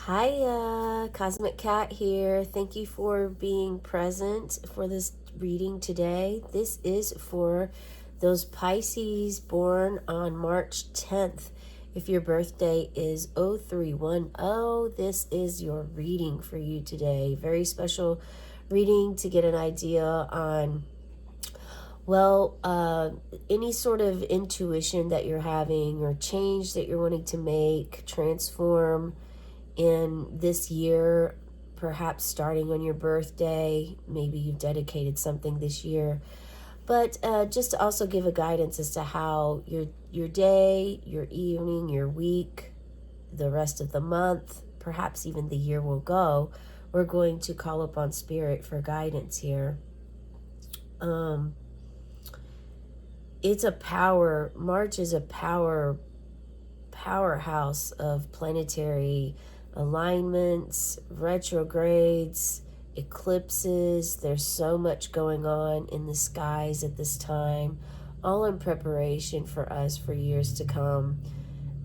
Hiya, Cosmic Cat here. Thank you for being present for this reading today. This is for those Pisces born on March 10th. If your birthday is 0310, this is your reading for you today. Very special reading to get an idea on, any sort of intuition that you're having or change that you're wanting to make, transform in this year, perhaps starting on your birthday. Maybe you've dedicated something this year, but just to also give a guidance as to how your day, your evening, your week, the rest of the month, perhaps even the year will go. We're going to call upon Spirit for guidance here. It's a power. March is a powerhouse of planetary alignments, retrogrades, eclipses. There's so much going on in the skies at this time, all in preparation for us for years to come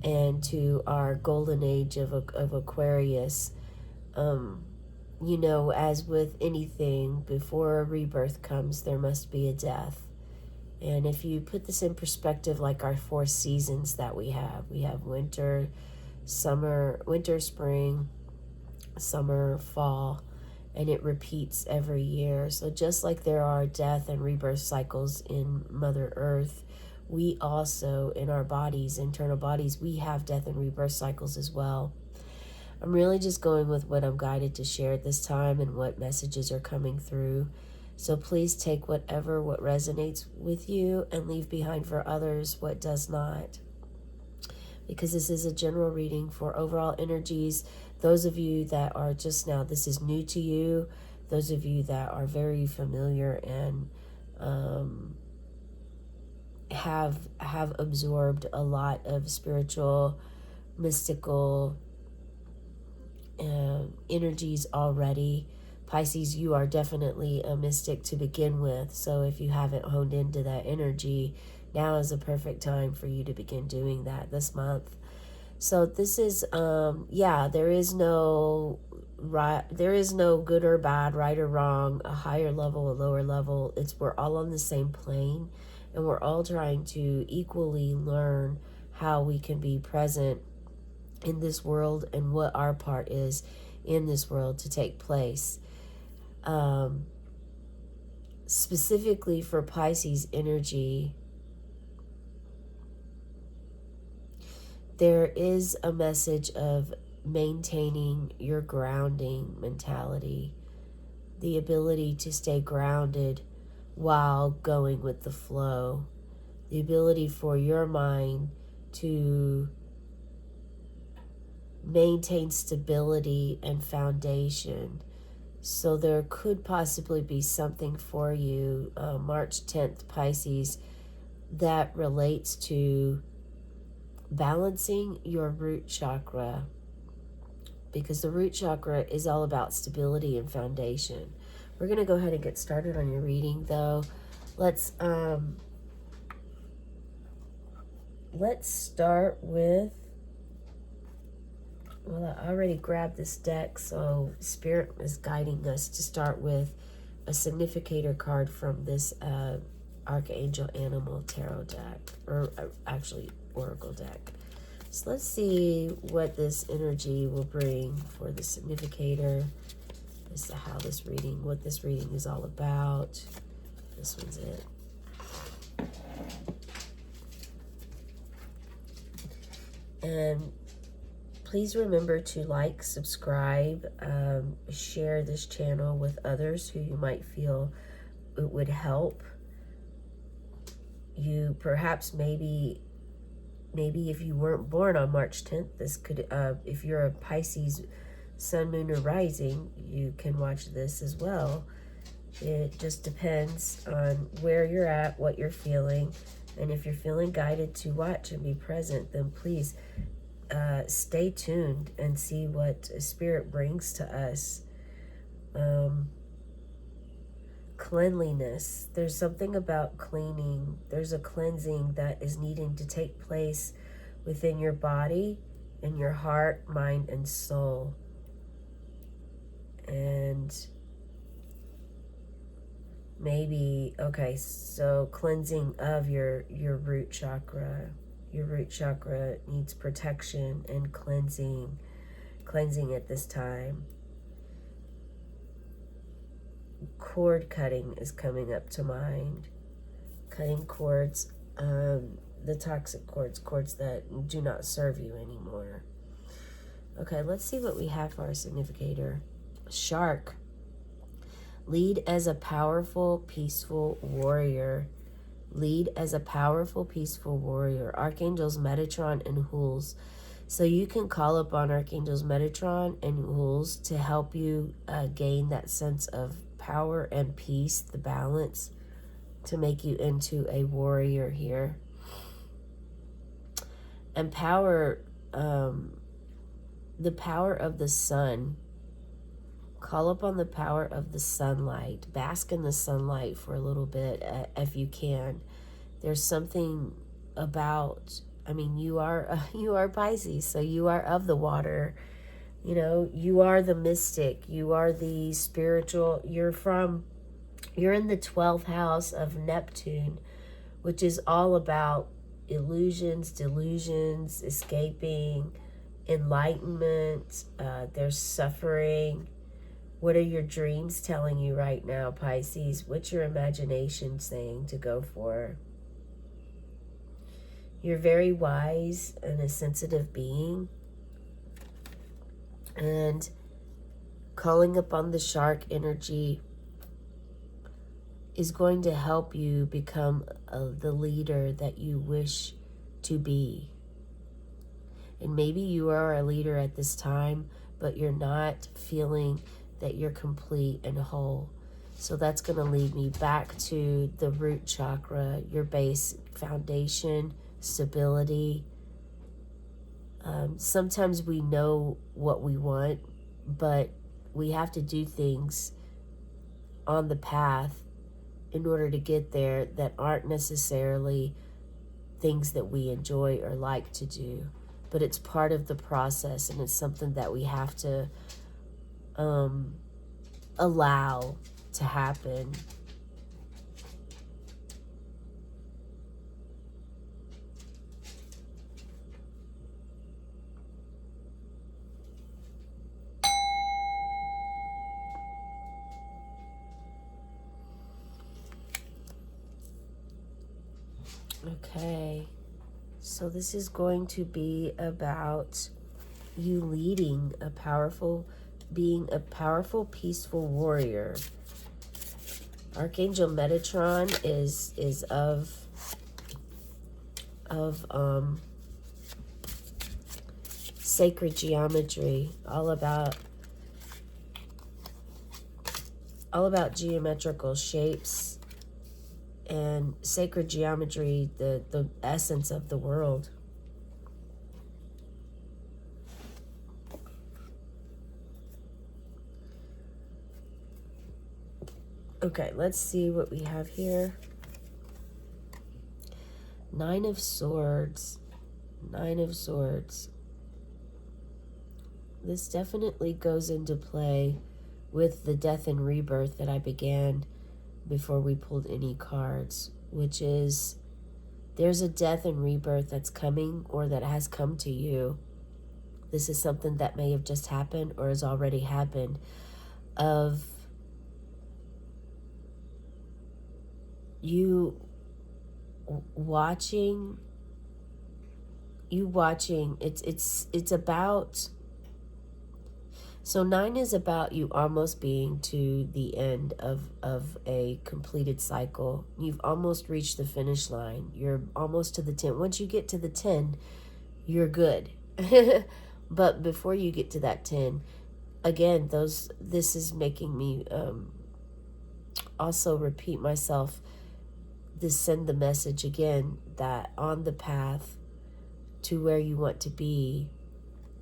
and to our golden age of Aquarius. As with anything, before a rebirth comes, there must be a death. And if you put this in perspective, like our 4 seasons that we have winter, spring, summer, fall, and it repeats every year. So just like there are death and rebirth cycles in Mother Earth, we also, in our bodies, internal bodies, we have death and rebirth cycles as well. I'm really just going with what I'm guided to share at this time and what messages are coming through. So please take what resonates with you and leave behind for others what does not. Because this is a general reading for overall energies. Those of you that are just now, this is new to you. Those of you that are very familiar and have absorbed a lot of spiritual, mystical energies already. Pisces, you are definitely a mystic to begin with. So if you haven't honed into that energy, now is a perfect time for you to begin doing that this month. So this is, there is no good or bad, right or wrong, a higher level, a lower level. We're all on the same plane, and we're all trying to equally learn how we can be present in this world and what our part is in this world to take place. Specifically for Pisces energy, there is a message of maintaining your grounding mentality, the ability to stay grounded while going with the flow, the ability for your mind to maintain stability and foundation. So there could possibly be something for you, March 10th, Pisces, that relates to balancing your root chakra, because the root chakra is all about stability and foundation. We're going to go ahead and get started on your reading, though. Let's start with, I already grabbed this deck, so Spirit is guiding us to start with a significator card from this Archangel Animal Tarot deck, or actually Oracle deck. So let's see what this energy will bring for the significator as to what this reading is all about. This one's it. And please remember to like, subscribe, share this channel with others who you might feel it would help. You perhaps maybe if you weren't born on March 10th, this could, if you're a Pisces sun, moon, or rising, you can watch this as well. It just depends on where you're at, what you're feeling. And if you're feeling guided to watch and be present, then please stay tuned and see what Spirit brings to us. Cleanliness. There's something about cleaning. There's a cleansing that is needing to take place within your body and your heart, mind, and soul. And maybe, okay, so cleansing of your root chakra. Your root chakra needs protection and cleansing at this time. Cord cutting is coming up to mind. Cutting cords, the toxic cords that do not serve you anymore. Okay, let's see what we have for our significator. Shark. Lead as a powerful, peaceful warrior. Lead as a powerful, peaceful warrior. Archangels Metatron and Hools. So you can call upon Archangels Metatron and Hools to help you gain that sense of power and peace, the balance, to make you into a warrior here. And power, the power of the sun. Call upon the power of the sunlight. Bask in the sunlight for a little bit if you can. There's something about, I mean, you are Pisces, so you are of the water. You know, you are the mystic. You are the spiritual. You're in the 12th house of Neptune, which is all about illusions, delusions, escaping, enlightenment. There's suffering. What are your dreams telling you right now, Pisces? What's your imagination saying to go for? You're very wise and a sensitive being. And calling upon the shark energy is going to help you become the leader that you wish to be. And maybe you are a leader at this time, but you're not feeling that you're complete and whole. So that's going to lead me back to the root chakra, your base foundation, stability. Sometimes we know what we want, but we have to do things on the path in order to get there that aren't necessarily things that we enjoy or like to do. But it's part of the process, and it's something that we have to allow to happen. Okay, so this is going to be about you leading being a powerful, peaceful warrior. Archangel Metatron is of sacred geometry, all about geometrical shapes and sacred geometry, the essence of the world. Okay, let's see what we have here. Nine of Swords. Nine of Swords. This definitely goes into play with the death and rebirth that I began before we pulled any cards, which is there's a death and rebirth that's coming or that has come to you. This is something that may have just happened or has already happened, of you watching it's about, so 9 is about you almost being to the end of a completed cycle. You've almost reached the finish line. You're almost to the 10. Once you get to the 10, you're good. But before you get to that 10, again, this is making me also repeat myself, to send the message again that on the path to where you want to be,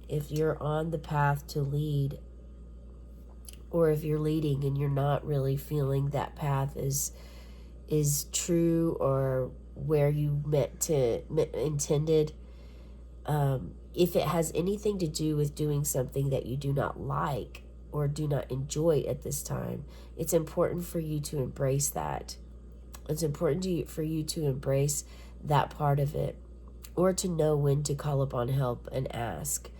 if you're on the path to lead, or if you're leading and you're not really feeling that path is true or where you intended, if it has anything to do with doing something that you do not like, or do not enjoy at this time. It's important for you to embrace that. It's important for you to embrace that part of it, or to know when to call upon help and ask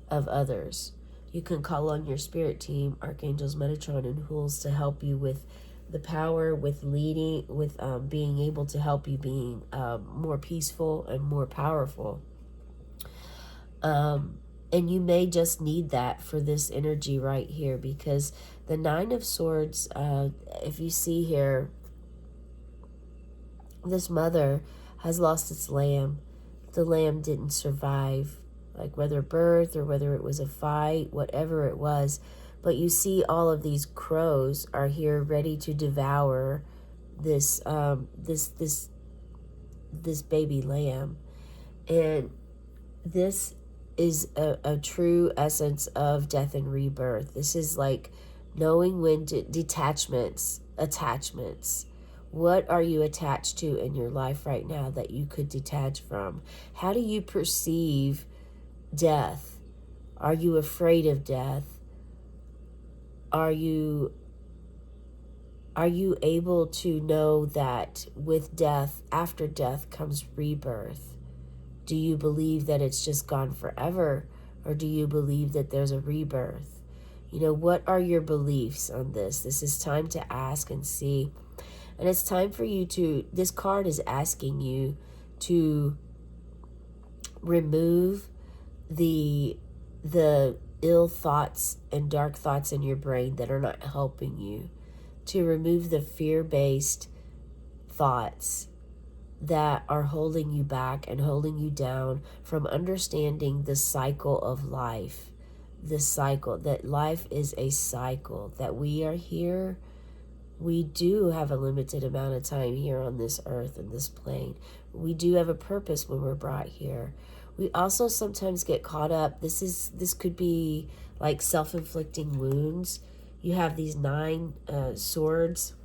of others. You can call on your spirit team, archangels Metatron and Hools, to help you with the power, with leading, with being able to help you being more peaceful and more powerful. And you may just need that for this energy right here, because the Nine of Swords, if you see here, this mother has lost its lamb. The lamb didn't survive, like whether birth or whether it was a fight, whatever it was. But you see all of these crows are here ready to devour this this baby lamb. And this is a true essence of death and rebirth. This is like knowing when to attachments. What are you attached to in your life right now that you could detach from? How do you perceive death? Are you afraid of death? Are you able to know that with death, after death comes rebirth? Do you believe that it's just gone forever? Or do you believe that there's a rebirth? You know, what are your beliefs on this? This is time to ask and see. And it's time for you to, this card is asking you to remove the ill thoughts and dark thoughts in your brain that are not helping you. To remove the fear-based thoughts that are holding you back and holding you down from understanding the cycle of life. The cycle, that life is a cycle, that we are here. We do have a limited amount of time here on this earth and this plane. We do have a purpose when we're brought here. We also sometimes get caught up. This could be like self-inflicting wounds. You have these 9 swords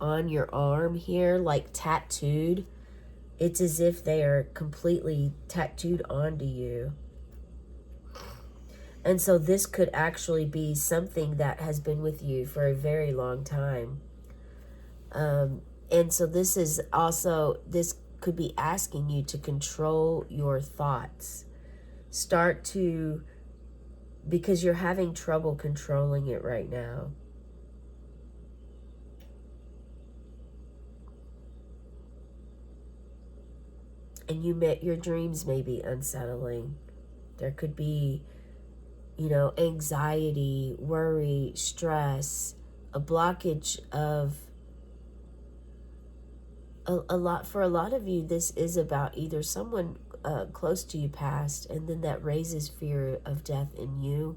on your arm here, like tattooed. It's as if they are completely tattooed onto you. And so this could actually be something that has been with you for a very long time. And so this is also, this could be asking you to control your thoughts. Start to, because you're having trouble controlling it right now. And your dreams may be unsettling. There could be, you know, anxiety, worry, stress, a blockage of a lot. For a lot of you, this is about either someone close to you passed, and then that raises fear of death in you,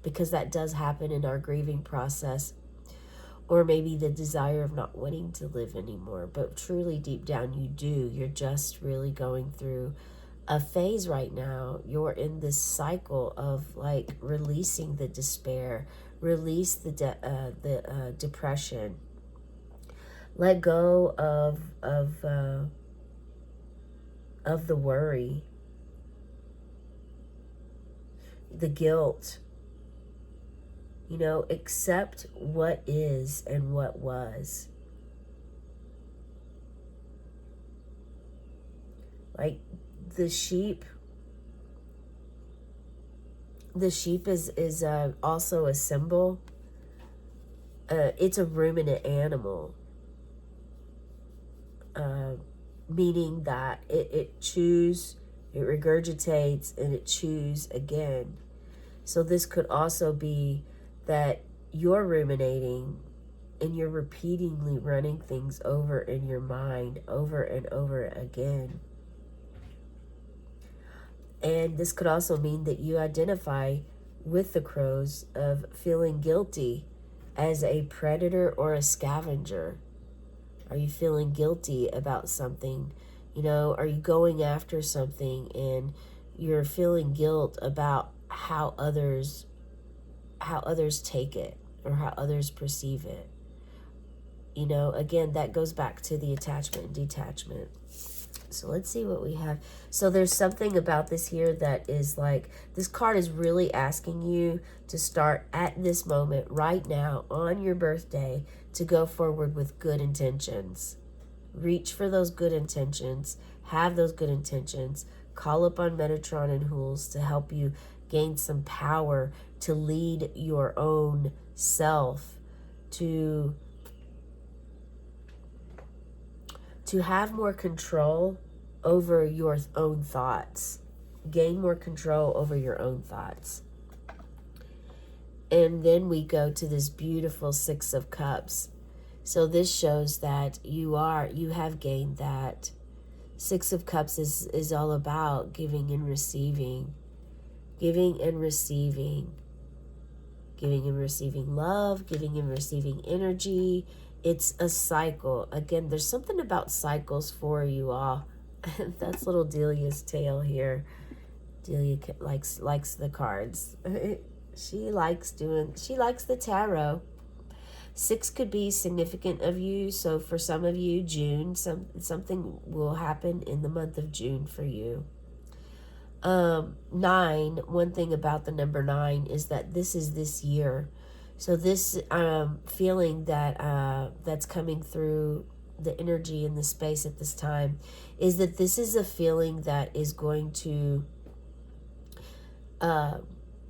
because that does happen in our grieving process. Or maybe the desire of not wanting to live anymore, but truly deep down you do. You're just really going through a phase right now. You're in this cycle of like releasing the despair, release the depression, let go of the worry, the guilt. You know, accept what is and what was. Like the sheep is also a symbol. It's a ruminant animal, meaning that it chews, it regurgitates, and it chews again. So this could also be that you're ruminating and you're repeatedly running things over in your mind over and over again. And this could also mean that you identify with the crows of feeling guilty as a predator or a scavenger. Are you feeling guilty about something? You know, are you going after something and you're feeling guilt about how others take it or how others perceive it? You know, again, that goes back to the attachment and detachment. So let's see what we have. So there's something about this here that is like, this card is really asking you to start at this moment, right now, on your birthday, to go forward with good intentions. Reach for those good intentions. Have those good intentions. Call upon Metatron and Hools to help you gain some power to lead your own self, to have more control over your own thoughts. Gain more control over your own thoughts. And then we go to this beautiful Six of Cups. So this shows that you have gained that. Six of Cups is all about giving and receiving. Giving and receiving. Giving and receiving love, giving and receiving energy. It's a cycle. Again, there's something about cycles for you all. That's little Delia's tail here. Delia likes the cards. She likes the tarot. 6 could be significant of you. So for some of you, June, something will happen in the month of June for you. 9, one thing about the number 9 is that this is this year. So this feeling that that's coming through the energy in the space at this time is that this is a feeling that is going to,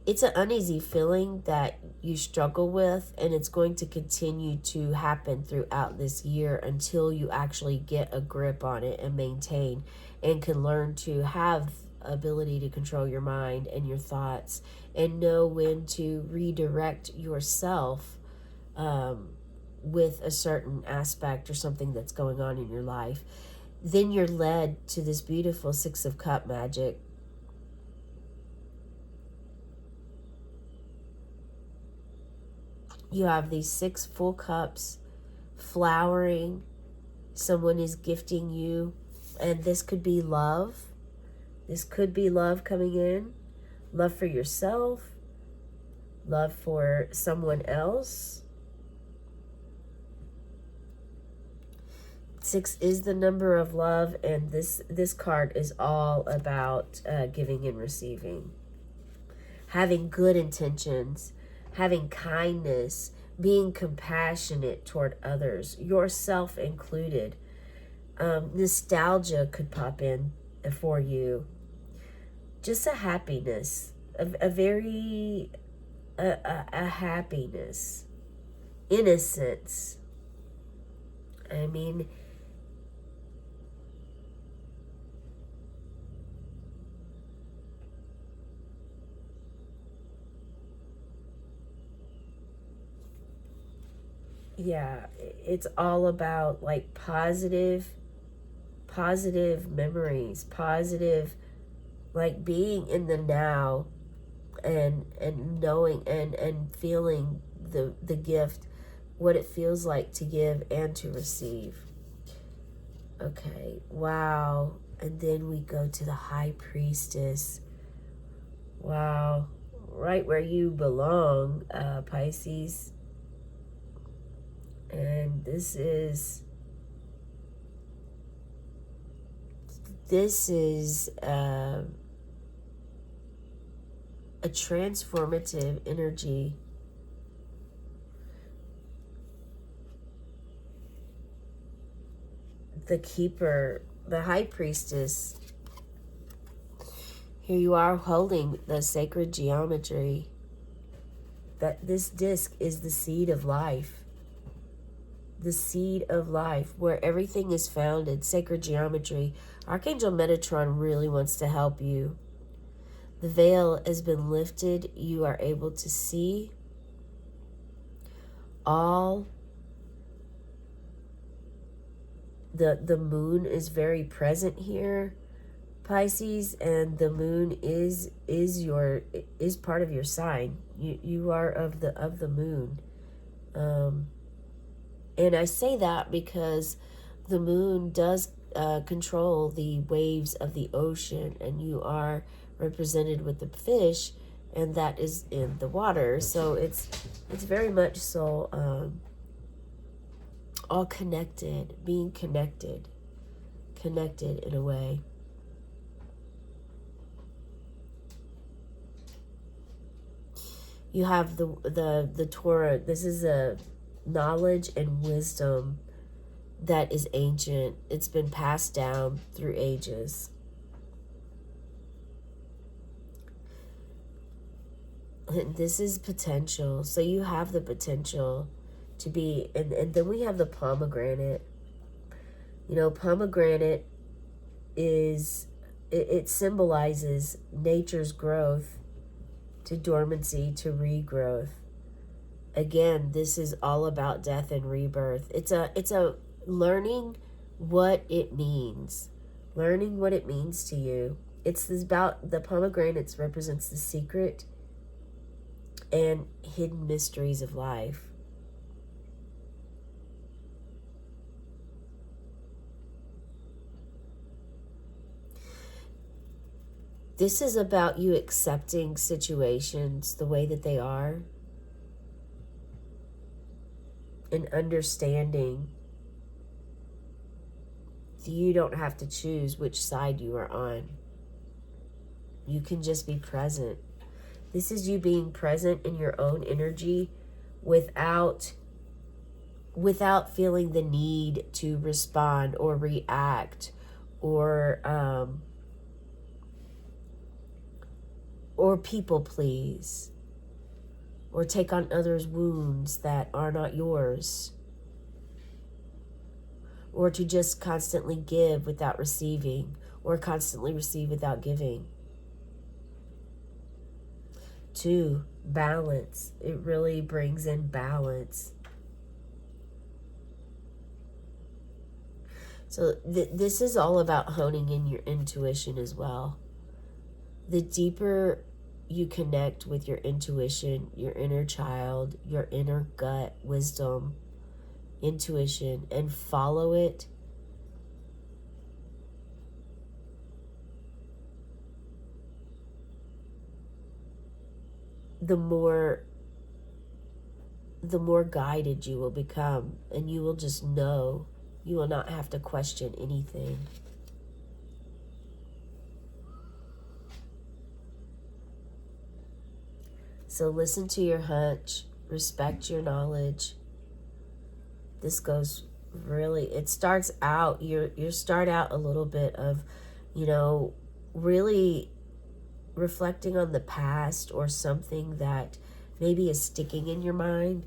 it's an uneasy feeling that you struggle with, and it's going to continue to happen throughout this year until you actually get a grip on it and maintain and can learn to have ability to control your mind and your thoughts and know when to redirect yourself with a certain aspect or something that's going on in your life. Then you're led to this beautiful Six of Cup magic. You have these 6 full cups flowering. Someone is gifting you, and this could be love. This could be love coming in. Love for yourself. Love for someone else. 6 is the number of love, and this card is all about giving and receiving. Having good intentions, having kindness, being compassionate toward others, yourself included. Nostalgia could pop in for you. Just a happiness, a very happiness, innocence. I mean, yeah, it's all about like positive memories, positive, like being in the now and knowing and feeling the gift, what it feels like to give and to receive. Okay, wow. And then we go to the High Priestess. Wow, right where you belong, Pisces. And this is a transformative energy. The Keeper, the High Priestess. Here you are holding the sacred geometry. That this disc is the seed of life. The seed of life, where everything is founded, sacred geometry. Archangel Metatron really wants to help you. The veil has been lifted. You are able to see all. The moon is very present here, Pisces, and the moon is part of your sign. You are of the moon. And I say that because the moon does control the waves of the ocean, and you are represented with the fish, and that is in the water. So it's very much so all connected, being connected. connected in a way. You have the Torah. This is a knowledge and wisdom that is ancient. It's been passed down through ages. And this is potential. So you have the potential to be, and then we have the pomegranate. You know, pomegranate is, it symbolizes nature's growth to dormancy to regrowth. Again, this is all about death and rebirth. It's a learning what it means. Learning what it means to you. It's about, the pomegranates represents the secret and hidden mysteries of life. This is about you accepting situations the way that they are and understanding that you don't have to choose which side you are on. You can just be present. This is you being present in your own energy without feeling the need to respond or react or people please or take on others' wounds that are not yours, or to just constantly give without receiving or constantly receive without giving. 2, balance. It really brings in balance. So this is all about honing in your intuition as well. The deeper you connect with your intuition, your inner child, your inner gut wisdom, intuition, and follow it, the more guided you will become, and you will just know. You will not have to question anything. So listen to your hunch, respect your knowledge. This goes really, it starts out, you start out a little bit of, you know, really reflecting on the past or something that maybe is sticking in your mind,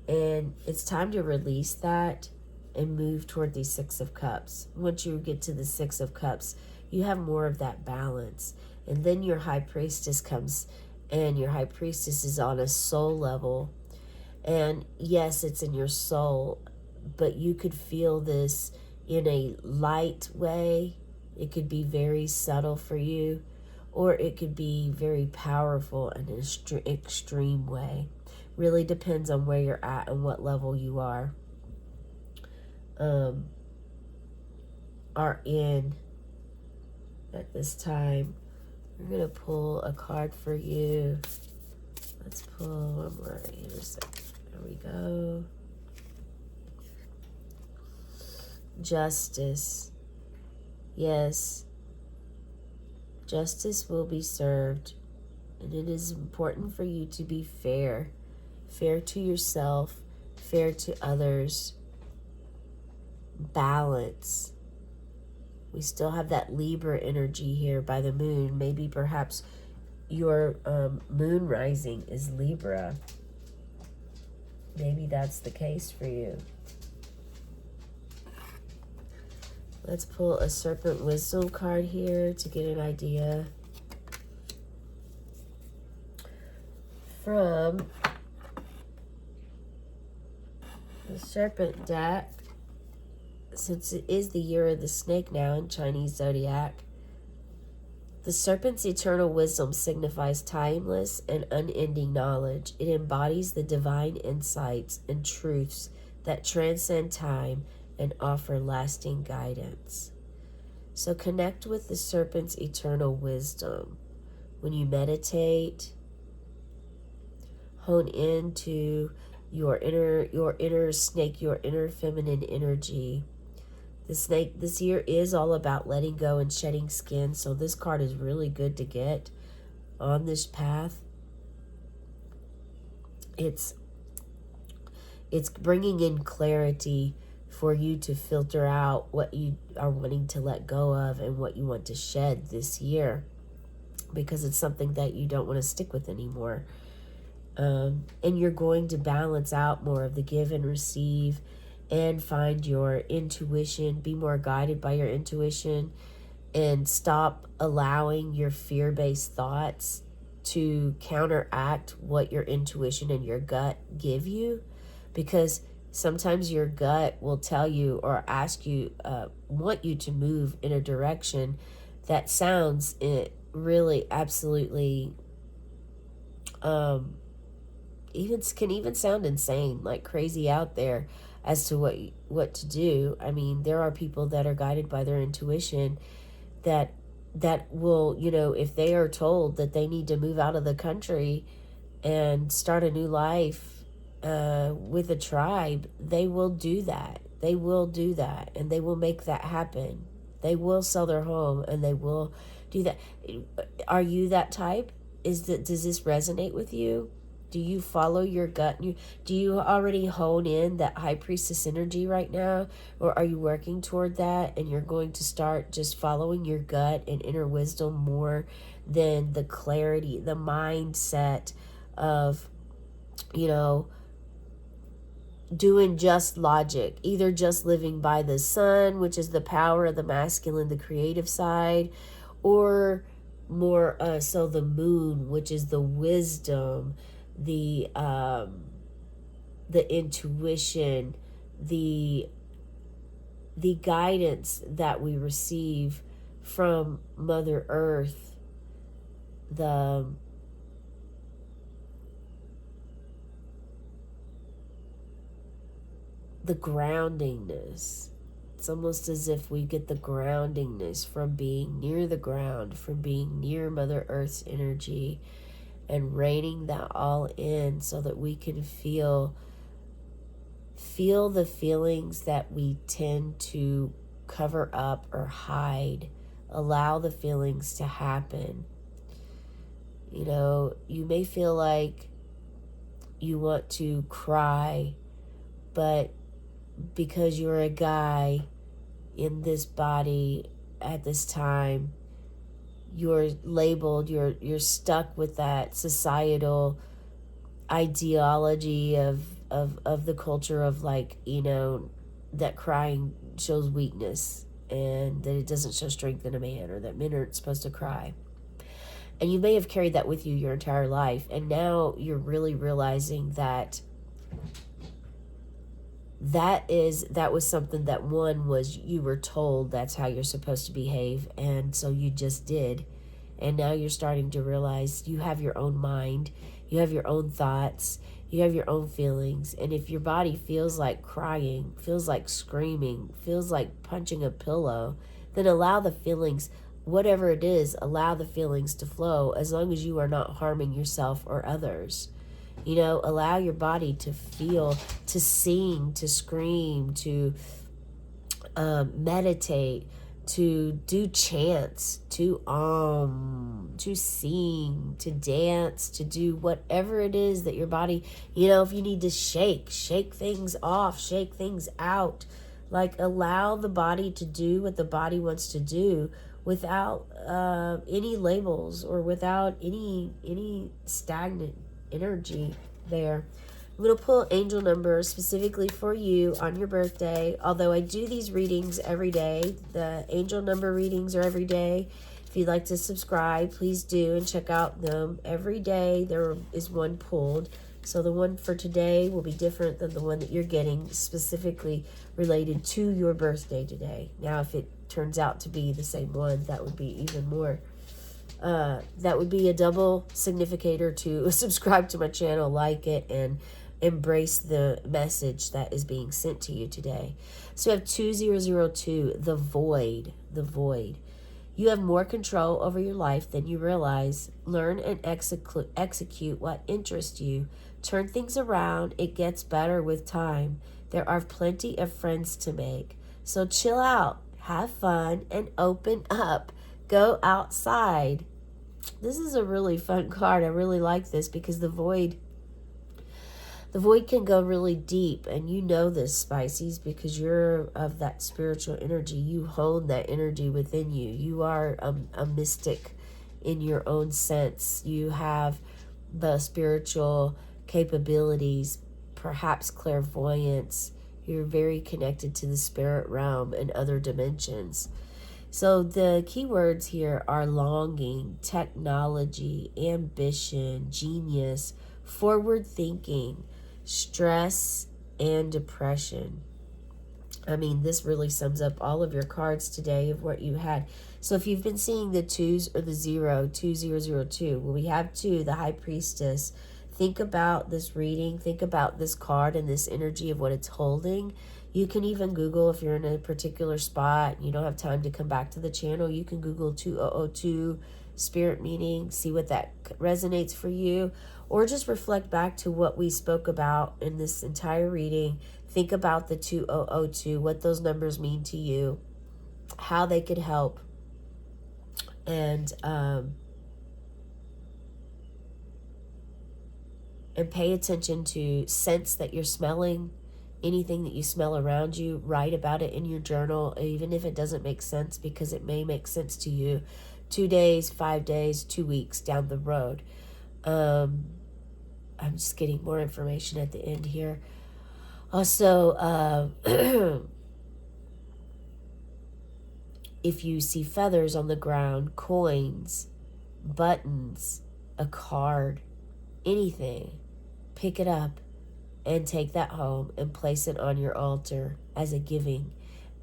and it's time to release that and move toward the 6 of Cups. Once you get to the 6 of Cups, you have more of that balance, and then your High Priestess comes, and your High Priestess is on a soul level, and yes, it's in your soul, but you could feel this in a light way. It could be very subtle for you, or it could be very powerful in an extreme way. Really depends on where you're at and what level you are in at this time. I'm going to pull a card for you. Let's pull one more here. There we go. Justice. Yes. Justice will be served. And it is important for you to be fair. Fair to yourself. Fair to others. Balance. We still have that Libra energy here by the moon. Maybe perhaps your moon rising is Libra. Maybe that's the case for you. Let's pull a Serpent Wisdom card here to get an idea. From the Serpent deck, since it is the year of the snake now in Chinese zodiac, the serpent's eternal wisdom signifies timeless and unending knowledge. It embodies the divine insights and truths that transcend time and offer lasting guidance. So connect with the serpent's eternal wisdom. When you meditate, hone into your inner snake, your inner feminine energy. The snake this year is all about letting go and shedding skin. So this card is really good to get on this path. It's bringing in clarity for you to filter out what you are wanting to let go of and what you want to shed this year, because it's something that you don't want to stick with anymore. And you're going to balance out more of the give and receive and find your intuition, be more guided by your intuition, and stop allowing your fear-based thoughts to counteract what your intuition and your gut give you. Because sometimes your gut will tell you or ask you, want you to move in a direction that sounds really absolutely, even sound insane, like crazy out there as to what to do. I mean, there are people that are guided by their intuition that will, if they are told that they need to move out of the country and start a new life with a tribe, they will do that. They will do that, and they will make that happen. They will sell their home, and they will do that. Are you that type? Does this resonate with you? Do you follow your gut? Do you already hone in that high priestess energy right now? Or are you working toward that and you're going to start just following your gut and inner wisdom more than the clarity, the mindset of, doing just logic, either just living by the sun, which is the power of the masculine, the creative side, or more so the moon, which is the wisdom, the intuition, the guidance that we receive from Mother Earth, the groundingness. It's almost as if we get the groundingness from being near the ground, from being near Mother Earth's energy, and reining that all in so that we can feel the feelings that we tend to cover up or hide. Allow the feelings to happen. You may feel like you want to cry, but because you're a guy in this body at this time, you're labeled, you're stuck with that societal ideology of the culture of, like, that crying shows weakness and that it doesn't show strength in a man, or that men aren't supposed to cry. And you may have carried that with you your entire life, and now you're really realizing that was something that was you were told that's how you're supposed to behave, and so you just did. And now you're starting to realize you have your own mind, you have your own thoughts, you have your own feelings. And if your body feels like crying, feels like screaming, feels like punching a pillow, then allow the feelings, whatever it is, allow the feelings to flow, as long as you are not harming yourself or others. Allow your body to feel, to sing, to scream, to meditate, to do chants, to sing, to dance, to do whatever it is that your body, if you need to shake things off, shake things out. Like, allow the body to do what the body wants to do without any labels or without any stagnant energy there. I'm going to pull angel numbers specifically for you on your birthday. Although I do these readings every day, the angel number readings are every day. If you'd like to subscribe, please do, and check out them every day. There is one pulled. So the one for today will be different than the one that you're getting, specifically related to your birthday today. Now, if it turns out to be the same one, that would be even more. That would be a double significator to subscribe to my channel, like it, and embrace the message that is being sent to you today. So we have 2002, the void. You have more control over your life than you realize. Learn and execute what interests you. Turn things around. It gets better with time. There are plenty of friends to make. So chill out, have fun, and open up. Go outside. This is a really fun card. I really like this because the void can go really deep, and you know this, Pisces, because you're of that spiritual energy. You hold that energy within you. You are a mystic in your own sense. You have the spiritual capabilities, perhaps clairvoyance. You're very connected to the spirit realm and other dimensions. So the keywords here are longing, technology, ambition, genius, forward thinking, stress, and depression. I mean, this really sums up all of your cards today of what you had. So if you've been seeing the twos or the 2002, well, we have two, the High Priestess. Think about this reading. Think about this card and this energy of what it's holding. You can even Google, if you're in a particular spot, you don't have time to come back to the channel, you can Google 2002 spirit meaning, see what that resonates for you, or just reflect back to what we spoke about in this entire reading. Think about the 2002, what those numbers mean to you, how they could help, and pay attention to scents that you're smelling. Anything that you smell around you, write about it in your journal, even if it doesn't make sense, because it may make sense to you 2 days, 5 days, 2 weeks down the road. I'm just getting more information at the end here. Also, if you see feathers on the ground, coins, buttons, a card, anything, pick it up and take that home and place it on your altar as a giving,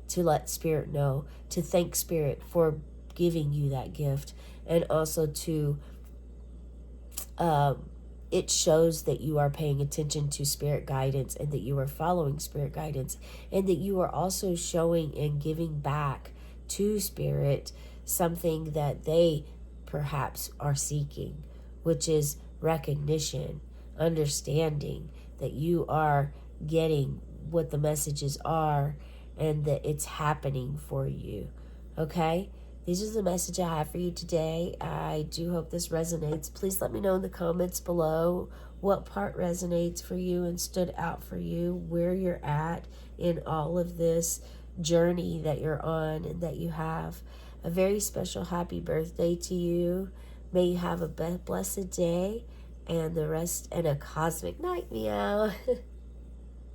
to let Spirit know, to thank Spirit for giving you that gift, and also to it shows that you are paying attention to Spirit guidance, and that you are following Spirit guidance, and that you are also showing and giving back to Spirit something that they perhaps are seeking, which is recognition, understanding that you are getting what the messages are, and that it's happening for you. Okay? This is the message I have for you today. I do hope this resonates. Please let me know in the comments below what part resonates for you and stood out for you, where you're at in all of this journey that you're on and that you have. A very special happy birthday to you. May you have a blessed day, and the rest, and a cosmic night, meow.